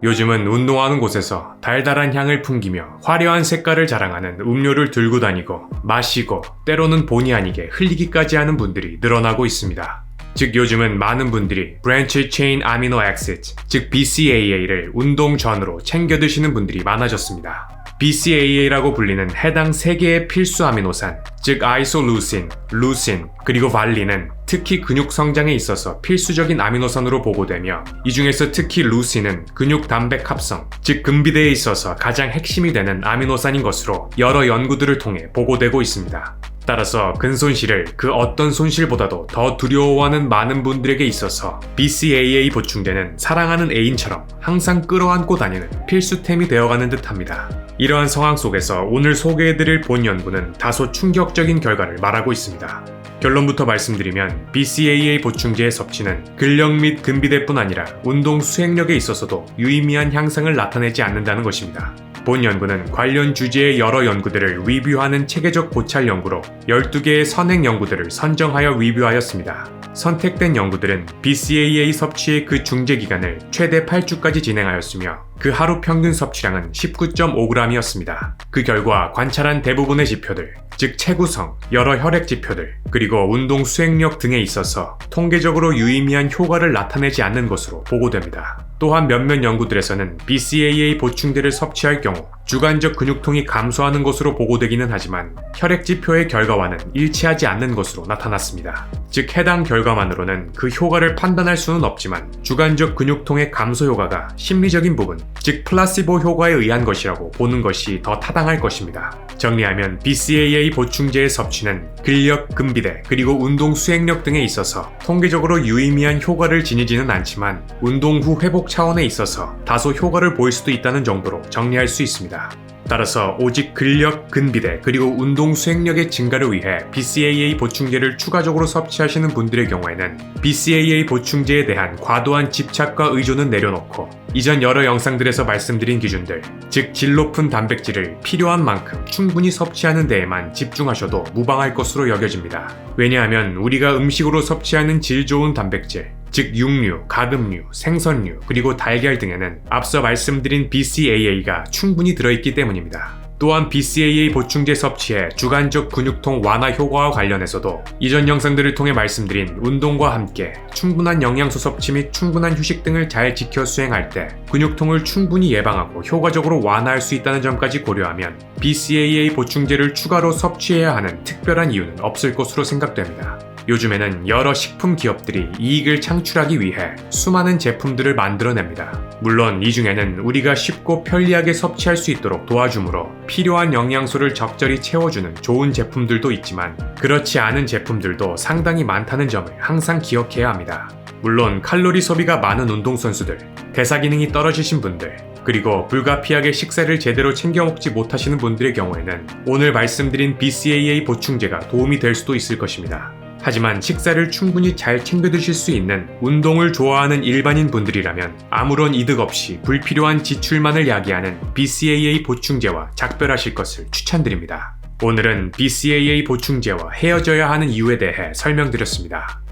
요즘은 운동하는 곳에서 달달한 향을 풍기며 화려한 색깔을 자랑하는 음료를 들고 다니고 마시고 때로는 본의 아니게 흘리기까지 하는 분들이 늘어나고 있습니다. 즉 요즘은 많은 분들이 Branched Chain Amino Acids, 즉 BCAA를 운동 전후로 챙겨 드시는 분들이 많아졌습니다. BCAA라고 불리는 해당 3개의 필수 아미노산, 즉 아이솔루신, 루신, 그리고 발린은 특히 근육 성장에 있어서 필수적인 아미노산으로 보고되며 이 중에서 특히 루신은 근육 단백 합성, 즉 근비대에 있어서 가장 핵심이 되는 아미노산인 것으로 여러 연구들을 통해 보고되고 있습니다. 따라서 근손실을 그 어떤 손실보다도 더 두려워하는 많은 분들에게 있어서 BCAA 보충제는 사랑하는 애인처럼 항상 끌어안고 다니는 필수템이 되어가는 듯합니다. 이러한 상황 속에서 오늘 소개해드릴 본 연구는 다소 충격적인 결과를 말하고 있습니다. 결론부터 말씀드리면 BCAA 보충제의 섭취는 근력 및 근비대뿐 아니라 운동 수행력에 있어서도 유의미한 향상을 나타내지 않는다는 것입니다. 본 연구는 관련 주제의 여러 연구들을 리뷰하는 체계적 고찰 연구로 12개의 선행 연구들을 선정하여 리뷰하였습니다. 선택된 연구들은 BCAA 섭취의 그 중재 기간을 최대 8주까지 진행하였으며 그 하루 평균 섭취량은 19.5g이었습니다. 그 결과 관찰한 대부분의 지표들, 즉 체구성, 여러 혈액 지표들, 그리고 운동 수행력 등에 있어서 통계적으로 유의미한 효과를 나타내지 않는 것으로 보고됩니다. 또한 몇몇 연구들에서는 BCAA 보충제를 섭취할 경우 주관적 근육통이 감소하는 것으로 보고되기는 하지만 혈액 지표의 결과와는 일치하지 않는 것으로 나타났습니다. 즉 해당 결과만으로는 그 효과를 판단할 수는 없지만 주관적 근육통의 감소 효과가 심리적인 부분, 즉 플라시보 효과에 의한 것이라고 보는 것이 더 타당할 것입니다. 정리하면 BCAA 보충제의 섭취는 근력, 근비대, 그리고 운동 수행력 등에 있어서 통계적으로 유의미한 효과를 지니지는 않지만 운동 후 회복 차원에 있어서 다소 효과를 보일 수도 있다는 정도로 정리할 수 있습니다. 따라서 오직 근력, 근비대, 그리고 운동 수행력의 증가를 위해 BCAA 보충제를 추가적으로 섭취하시는 분들의 경우에는 BCAA 보충제에 대한 과도한 집착과 의존은 내려놓고 이전 여러 영상들에서 말씀드린 기준들, 즉 질 높은 단백질을 필요한 만큼 충분히 섭취하는 데에만 집중하셔도 무방할 것으로 여겨집니다. 왜냐하면 우리가 음식으로 섭취하는 질 좋은 단백질, 즉 육류, 가금류, 생선류, 그리고 달걀 등에는 앞서 말씀드린 BCAA가 충분히 들어있기 때문입니다. 또한 BCAA 보충제 섭취의 주관적 근육통 완화 효과와 관련해서도 이전 영상들을 통해 말씀드린 운동과 함께 충분한 영양소 섭취 및 충분한 휴식 등을 잘 지켜 수행할 때 근육통을 충분히 예방하고 효과적으로 완화할 수 있다는 점까지 고려하면 BCAA 보충제를 추가로 섭취해야 하는 특별한 이유는 없을 것으로 생각됩니다. 요즘에는 여러 식품 기업들이 이익을 창출하기 위해 수많은 제품들을 만들어냅니다. 물론 이 중에는 우리가 쉽고 편리하게 섭취할 수 있도록 도와주므로 필요한 영양소를 적절히 채워주는 좋은 제품들도 있지만 그렇지 않은 제품들도 상당히 많다는 점을 항상 기억해야 합니다. 물론 칼로리 소비가 많은 운동선수들, 대사 기능이 떨어지신 분들, 그리고 불가피하게 식사를 제대로 챙겨 먹지 못하시는 분들의 경우에는 오늘 말씀드린 BCAA 보충제가 도움이 될 수도 있을 것입니다. 하지만 식사를 충분히 잘 챙겨 드실 수 있는 운동을 좋아하는 일반인 분들이라면 아무런 이득 없이 불필요한 지출만을 야기하는 BCAA 보충제와 작별하실 것을 추천드립니다. 오늘은 BCAA 보충제와 헤어져야 하는 이유에 대해 설명드렸습니다.